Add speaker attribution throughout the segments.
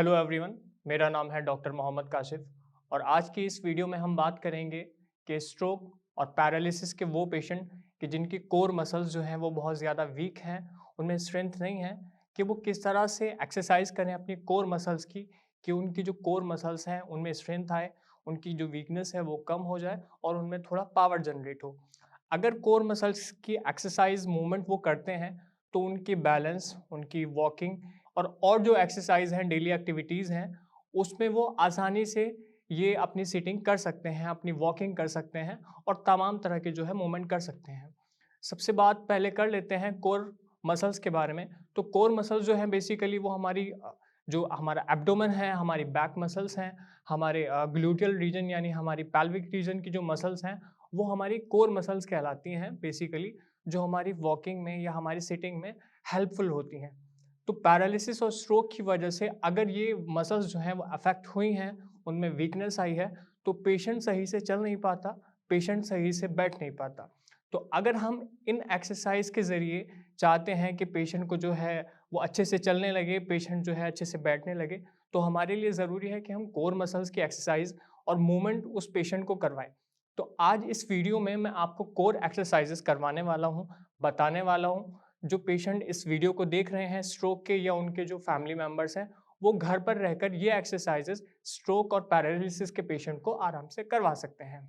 Speaker 1: Hello everyone, मेरा नाम है डॉक्टर मोहम्मद काशिफ और आज की इस वीडियो में हम बात करेंगे कि स्ट्रोक और पैरालिसिस के वो पेशेंट कि जिनकी कोर मसल्स जो हैं वो बहुत ज़्यादा वीक हैं, उनमें स्ट्रेंथ नहीं है कि वो किस तरह से एक्सरसाइज करें अपनी कोर मसल्स की कि उनकी जो कोर मसल्स हैं उनमें स्ट्रेंथ आए, उनकी जो वीकनेस है वो कम हो जाए और उनमें थोड़ा पावर जनरेट हो। अगर कोर मसल्स की एक्सरसाइज मूवमेंट वो करते हैं तो उनकी बैलेंस, उनकी वॉकिंग और जो एक्सरसाइज हैं, डेली एक्टिविटीज़ हैं, उसमें वो आसानी से ये अपनी सिटिंग कर सकते हैं, अपनी वॉकिंग कर सकते हैं और तमाम तरह के जो है मूवमेंट कर सकते हैं। सबसे बात पहले कर लेते हैं कोर मसल्स के बारे में। तो कोर मसल्स जो हैं बेसिकली वो हमारी जो हमारा एब्डोमेन है, हमारी बैक मसल्स हैं, हमारे ग्लूटियल रीजन यानी हमारी पेल्विक रीजन की जो मसल्स हैं, वो हमारी कोर मसल्स कहलाती हैं बेसिकली, जो हमारी वॉकिंग में या हमारी सिटिंग में हेल्पफुल होती हैं। तो पैरालिसिस और स्ट्रोक की वजह से अगर ये मसल्स जो हैं वो अफेक्ट हुई हैं, उनमें वीकनेस आई है, तो पेशेंट सही से चल नहीं पाता, पेशेंट सही से बैठ नहीं पाता। तो अगर हम इन एक्सरसाइज के ज़रिए चाहते हैं कि पेशेंट को जो है वो अच्छे से चलने लगे, पेशेंट जो है अच्छे से बैठने लगे, तो हमारे लिए ज़रूरी है कि हम कोर मसल्स की एक्सरसाइज और मूवमेंट उस पेशेंट को करवाएँ। तो आज इस वीडियो में मैं आपको कोर एक्सरसाइजेस करवाने वाला हूँ, बताने वाला हूँ। जो पेशेंट इस वीडियो को देख रहे हैं स्ट्रोक के या उनके जो फैमिली मेंबर्स हैं, वो घर पर रहकर ये एक्सरसाइजेस स्ट्रोक और पैरालिसिस के पेशेंट को आराम से करवा सकते हैं।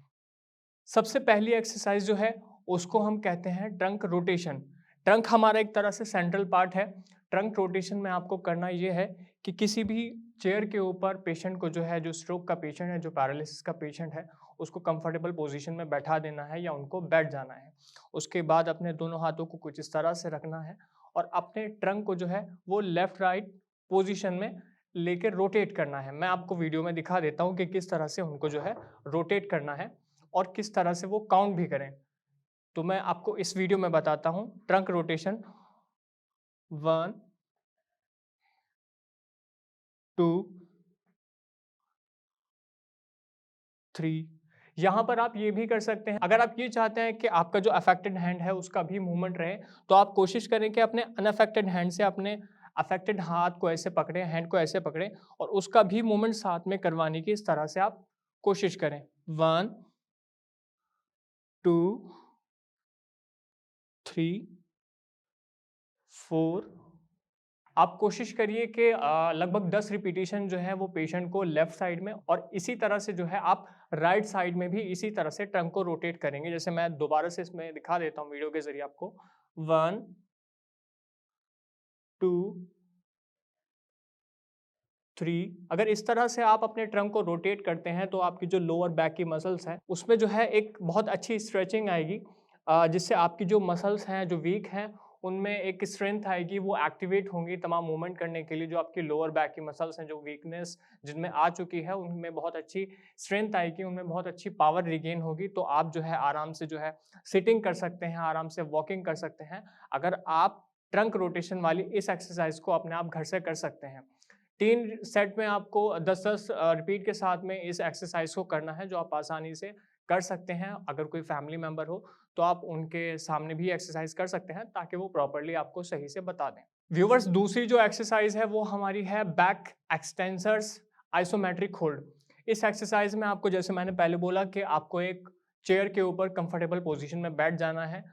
Speaker 1: सबसे पहली एक्सरसाइज जो है उसको हम कहते हैं ट्रंक रोटेशन। ट्रंक हमारा एक तरह से सेंट्रल पार्ट है। ट्रंक रोटेशन में आपको करना ये है कि किसी भी चेयर के ऊपर पेशेंट को जो है, जो स्ट्रोक का पेशेंट है, जो पैरालिसिस का पेशेंट है, उसको कंफर्टेबल पोजीशन में बैठा देना है या उनको बैठ जाना है। उसके बाद अपने दोनों हाथों को कुछ इस तरह से रखना है और अपने ट्रंक को जो है वो लेफ्ट राइट पोजीशन में लेकर रोटेट करना है। मैं आपको वीडियो में दिखा देता हूँ कि किस तरह से उनको जो है रोटेट करना है और किस तरह से वो काउंट भी करें। तो मैं आपको इस वीडियो में बताता हूँ ट्रंक रोटेशन 1, 2, 3। यहाँ पर आप ये भी कर सकते हैं, अगर आप ये चाहते हैं कि आपका जो अफेक्टेड हैंड है उसका भी मूवमेंट रहे, तो आप कोशिश करें कि अपने अनअफेक्टेड हैंड से अपने अफेक्टेड हाथ को ऐसे पकड़ें, हैंड को ऐसे पकड़ें और उसका भी मूवमेंट साथ में करवाने की इस तरह से आप कोशिश करें। 1, 2, 3, 4। आप कोशिश करिए कि लगभग 10 रिपीटिशन जो है वो पेशेंट को लेफ्ट साइड में और इसी तरह से जो है आप राइट साइड में भी इसी तरह से ट्रंक को रोटेट करेंगे। जैसे मैं दोबारा से इसमें दिखा देता हूँ वीडियो के ज़रिए आपको। 1, 2, 3। अगर इस तरह से आप अपने ट्रंक को रोटेट करते हैं तो आपकी जो लोअर बैक की मसल्स हैं उसमें जो है एक बहुत अच्छी स्ट्रेचिंग आएगी, जिससे आपकी जो मसल्स हैं जो वीक हैं उनमें एक स्ट्रेंथ आएगी, वो एक्टिवेट होंगी तमाम मूवमेंट करने के लिए। जो आपकी लोअर बैक की मसल्स हैं जो वीकनेस जिनमें आ चुकी है उनमें बहुत अच्छी स्ट्रेंथ आएगी, उनमें बहुत अच्छी पावर रिगेन होगी। तो आप जो है आराम से जो है सिटिंग कर सकते हैं, आराम से वॉकिंग कर सकते हैं अगर आप ट्रंक रोटेशन वाली इस एक्सरसाइज को अपने आप घर से कर सकते हैं। 3 सेट में आपको 10-10 रिपीट के साथ में इस एक्सरसाइज को करना है, जो आप आसानी से कर सकते हैं। अगर कोई फैमिली मेंबर हो, तो आप उनके सामने भी एक्सरसाइज कर सकते हैं ताकि वो प्रॉपर्ली आपको सही से बता दें। व्यूअर्स, दूसरी जो एक्सरसाइज है वो हमारी है बैक एक्सटेंसर्स आइसोमेट्रिक होल्ड। इस एक्सरसाइज में आपको, जैसे मैंने पहले बोला, कि आपको एक चेयर के ऊपर कंफर्टेबल पोजीशन में बैठ जाना है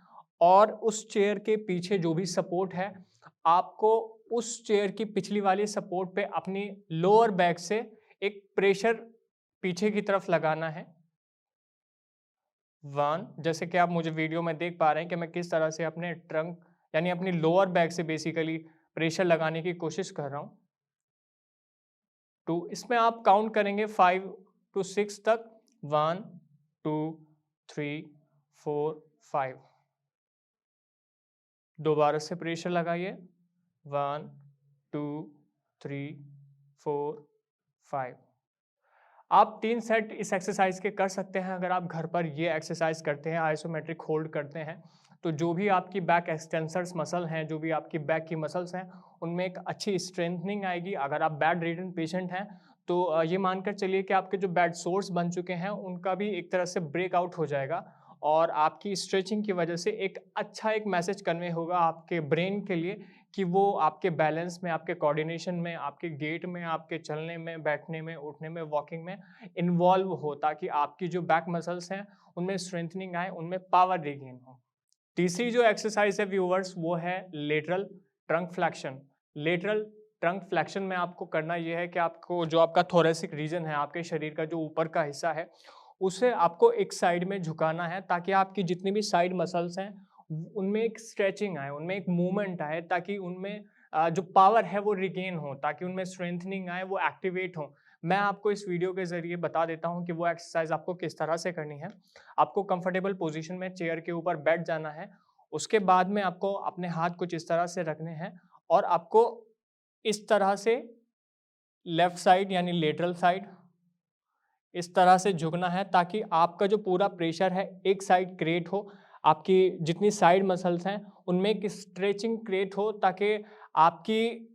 Speaker 1: और उस चेयर के पीछे जो भी सपोर्ट है, आपको उस चेयर की पिछली वाली सपोर्ट पे अपनी लोअर बैक से एक प्रेशर पीछे की तरफ लगाना है। 1, जैसे कि आप मुझे वीडियो में देख पा रहे हैं कि मैं किस तरह से अपने ट्रंक यानी अपनी लोअर बैक से बेसिकली प्रेशर लगाने की कोशिश कर रहा हूँ। 2, इसमें आप काउंट करेंगे 5 टू 6 तक। 1, 2, 3, 4, 5। दोबारा से प्रेशर लगाइए। 1, 2, 3, 4, 5। आप 3 सेट इस एक्सरसाइज के कर सकते हैं अगर आप घर पर ये एक्सरसाइज करते हैं, आइसोमेट्रिक होल्ड करते हैं। तो जो भी आपकी बैक एक्सटेंसर्स मसल हैं, जो भी आपकी बैक की मसल्स हैं, उनमें एक अच्छी स्ट्रेंथनिंग आएगी। अगर आप बेड रिडन पेशेंट हैं, तो ये मानकर चलिए कि आपके जो बेड सोर्स बन चुके हैं, उनका भी एक तरह से ब्रेकआउट हो जाएगा और आपकी स्ट्रेचिंग की वजह से एक अच्छा एक मैसेज कन्वे होगा आपके ब्रेन के लिए कि वो आपके बैलेंस में, आपके कोऑर्डिनेशन में, आपके गेट में, आपके चलने में, बैठने में, उठने में, वॉकिंग में इन्वॉल्व हो, ताकि आपकी जो बैक मसल्स हैं उनमें स्ट्रेंथनिंग आए, उनमें पावर रिगेन हो। तीसरी जो एक्सरसाइज है व्यूअर्स, वो है lateral trunk flexion. Lateral trunk flexion में आपको करना ये है कि आपको जो आपका थोरेसिक रीजन है, आपके शरीर का जो ऊपर का हिस्सा है, उसे आपको एक साइड में झुकाना है, ताकि आपकी जितनी भी साइड मसल्स हैं उनमें एक स्ट्रेचिंग आए, उनमें एक मूवमेंट आए, ताकि उनमें जो पावर है वो रिगेन हो, ताकि उनमें स्ट्रेंथनिंग आए, वो एक्टिवेट हो। मैं आपको इस वीडियो के ज़रिए बता देता हूँ कि वो एक्सरसाइज आपको किस तरह से करनी है। आपको कंफर्टेबल पोजीशन में चेयर के ऊपर बैठ जाना है। उसके बाद में आपको अपने हाथ कुछ इस तरह से रखने हैं और आपको इस तरह से लेफ्ट साइड यानी लेटरल साइड इस तरह से झुकना है, ताकि आपका जो पूरा प्रेशर है एक साइड क्रिएट हो। आपकी जितनी साइड मसल्स हैं उनमें एक स्ट्रेचिंग क्रिएट हो, ताकि आपकी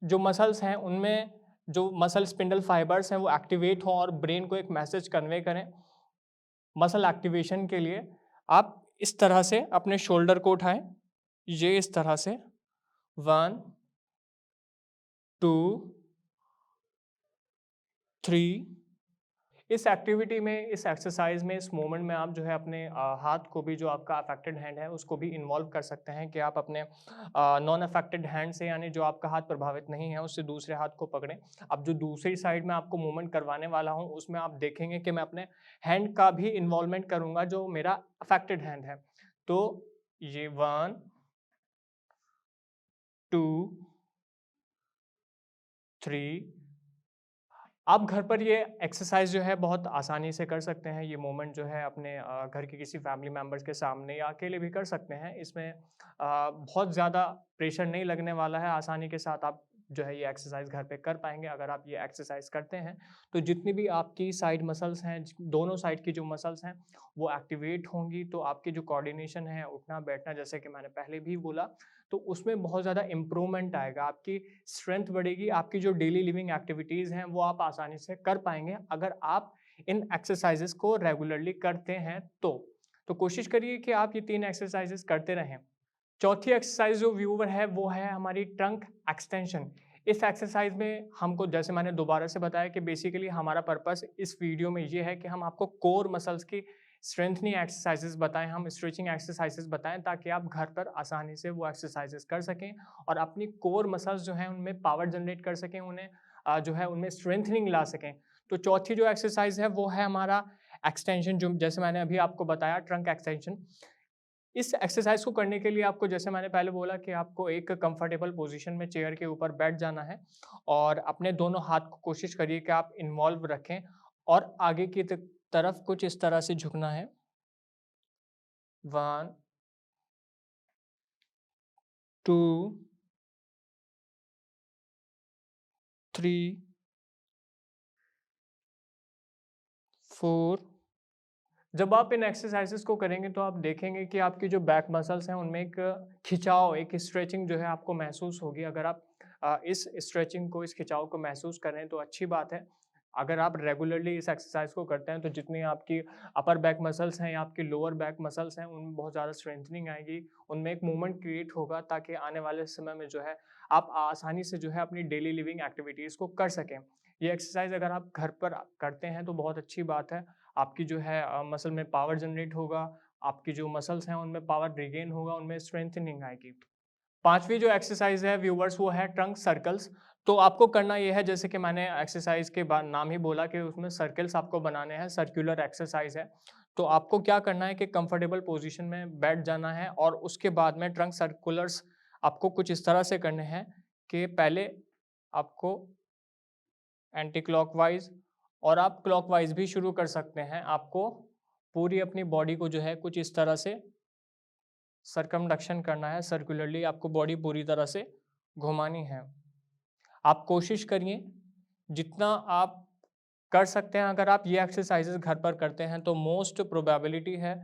Speaker 1: जो मसल्स हैं उनमें जो मसल स्पिंडल फाइबर्स हैं वो एक्टिवेट हों और ब्रेन को एक मैसेज कन्वे करें। मसल एक्टिवेशन के लिए आप इस तरह से अपने शोल्डर को उठाएं, ये इस तरह से 1 2 3। इस एक्टिविटी में, इस एक्सरसाइज में, इस मोमेंट में आप जो है अपने हाथ को भी, जो आपका अफेक्टेड हैंड है उसको भी इन्वॉल्व कर सकते हैं कि आप अपने नॉन अफेक्टेड हैंड से, यानी जो आपका हाथ प्रभावित नहीं है उससे दूसरे हाथ को पकड़ें। अब जो दूसरी साइड में आपको मूवमेंट करवाने वाला हूँ उसमें आप देखेंगे कि मैं अपने हैंड का भी इन्वॉल्वमेंट करूँगा जो मेरा अफेक्टेड हैंड है। तो ये 1 2 3। आप घर पर ये एक्सरसाइज जो है बहुत आसानी से कर सकते हैं। ये मोमेंट जो है अपने घर के किसी फैमिली मेंबर्स के सामने या अकेले भी कर सकते हैं। इसमें बहुत ज़्यादा प्रेशर नहीं लगने वाला है। आसानी के साथ आप जो है ये एक्सरसाइज घर पे कर पाएँगे अगर आप ये एक्सरसाइज करते हैं। तो जितनी भी आपकी साइड मसल्स हैं, दोनों साइड की जो मसल्स हैं वो एक्टिवेट होंगी, तो आपकी जो कोऑर्डिनेशन है, उठना बैठना, जैसे कि मैंने पहले भी बोला, तो उसमें बहुत ज़्यादा इम्प्रूवमेंट आएगा। आपकी स्ट्रेंथ बढ़ेगी, आपकी जो डेली लिविंग एक्टिविटीज़ हैं वो आप आसानी से कर पाएँगे अगर आप इन एक्सरसाइज़ेज़ को रेगुलरली करते हैं तो। तो कोशिश करिए कि आप ये 3 एक्सरसाइज़ेज़ करते रहें। चौथी एक्सरसाइज़ जो व्यूअर है वो है हमारी ट्रंक एक्सटेंशन। इस एक्सरसाइज़ में हमको, जैसे मैंने दोबारा से बताया, कि बेसिकली हमारा पर्पस इस वीडियो में ये है कि हम आपको कोर मसल्स की स्ट्रेंथनिंग एक्सरसाइज़ेज़ बताएँ, हम स्ट्रेचिंग एक्सरसाइज़ेज़ बताएँ, ताकि आप घर पर आसानी से वो एक्सरसाइज़ेज़ कर सकें और अपनी कोर मसल्स जो हैं उनमें पावर जनरेट कर सकें, उन्हें जो है उनमें स्ट्रेंथनिंग ला सकें। तो चौथी जो एक्सरसाइज़ है वो है हमारा एक्सटेंशन, जो जैसे मैंने अभी आपको बताया, ट्रंक एक्सटेंशन। इस एक्सरसाइज को करने के लिए आपको, जैसे मैंने पहले बोला, कि आपको एक कंफर्टेबल पोजीशन में चेयर के ऊपर बैठ जाना है और अपने दोनों हाथ को कोशिश करिए कि आप इन्वॉल्व रखें और आगे की तरफ कुछ इस तरह से झुकना है। 1 2 3 4। जब आप इन एक्सरसाइजेस को करेंगे तो आप देखेंगे कि आपकी जो बैक मसल्स हैं उनमें एक खिंचाव, एक स्ट्रेचिंग जो है आपको महसूस होगी। अगर आप इस स्ट्रेचिंग को, इस खिंचाव को महसूस करें तो अच्छी बात है। अगर आप रेगुलरली इस एक्सरसाइज को करते हैं तो जितनी आपकी अपर बैक मसल्स हैं या आपकी लोअर बैक मसल्स हैं उनमें बहुत ज़्यादा स्ट्रेंथनिंग आएगी, उनमें एक मूवमेंट क्रिएट होगा, ताकि आने वाले समय में जो है आप आसानी से जो है अपनी डेली लिविंग एक्टिविटीज़ को कर सकें। ये एक्सरसाइज अगर आप घर पर करते हैं तो बहुत अच्छी बात है। आपकी जो है मसल में पावर जनरेट होगा, आपकी जो मसल्स हैं उनमें पावर रिगेन होगा, उनमें स्ट्रेंथनिंग आएगी। पाँचवीं जो एक्सरसाइज है व्यूअर्स वो है ट्रंक सर्कल्स। तो आपको करना ये है, जैसे कि मैंने एक्सरसाइज के बाद नाम ही बोला, कि उसमें सर्कल्स आपको बनाने हैं, सर्कुलर एक्सरसाइज है। तो आपको क्या करना है कि कंफर्टेबल पोजीशन में बैठ जाना है और उसके बाद में ट्रंक सर्कुलर्स आपको कुछ इस तरह से करने हैं कि पहले आपको एंटी क्लॉकवाइज, और आप क्लॉकवाइज भी शुरू कर सकते हैं। आपको पूरी अपनी बॉडी को जो है कुछ इस तरह से सर्कमडक्शन करना है, सर्कुलरली आपको बॉडी पूरी तरह से घुमानी है। आप कोशिश करिए जितना आप कर सकते हैं। अगर आप ये एक्सरसाइजेस घर पर करते हैं तो मोस्ट प्रोबेबिलिटी है,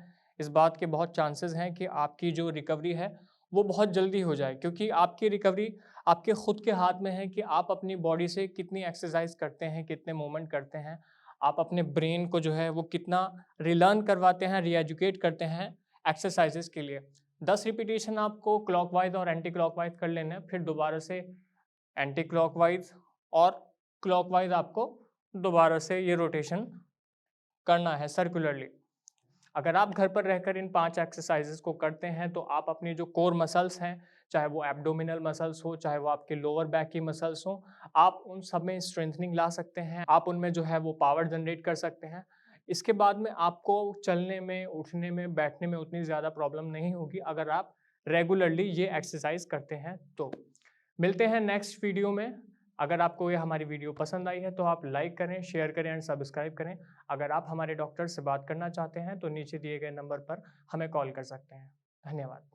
Speaker 1: इस बात के बहुत चांसेस हैं कि आपकी जो रिकवरी है वो बहुत जल्दी हो जाए, क्योंकि आपकी रिकवरी आपके खुद के हाथ में है कि आप अपनी बॉडी से कितनी एक्सरसाइज करते हैं, कितने मूवमेंट करते हैं। आप अपने ब्रेन को जो है वो कितना रिलर्न करवाते हैं, रीएजुकेट करते हैं एक्सरसाइजेस के लिए। 10 रिपीटेशन आपको क्लॉकवाइज और एंटी क्लॉकवाइज कर लेना है, फिर दोबारा से एंटी क्लॉकवाइज और क्लॉकवाइज आपको दोबारा से ये रोटेशन करना है सर्कुलरली। अगर आप घर पर रहकर इन 5 एक्सरसाइजेस को करते हैं तो आप अपनी जो कोर मसल्स हैं, चाहे वो एब्डोमिनल मसल्स हो, चाहे वो आपके लोअर बैक की मसल्स हो, आप उन सब में स्ट्रेंथनिंग ला सकते हैं। आप उनमें जो है वो पावर जनरेट कर सकते हैं। इसके बाद में आपको चलने में, उठने में, बैठने में उतनी ज़्यादा प्रॉब्लम नहीं होगी अगर आप रेगुलरली ये एक्सरसाइज करते हैं तो। मिलते हैं नेक्स्ट वीडियो में। अगर आपको ये हमारी वीडियो पसंद आई है तो आप लाइक करें, शेयर करें एंड सब्सक्राइब करें। अगर आप हमारे डॉक्टर से बात करना चाहते हैं तो नीचे दिए गए नंबर पर हमें कॉल कर सकते हैं। धन्यवाद।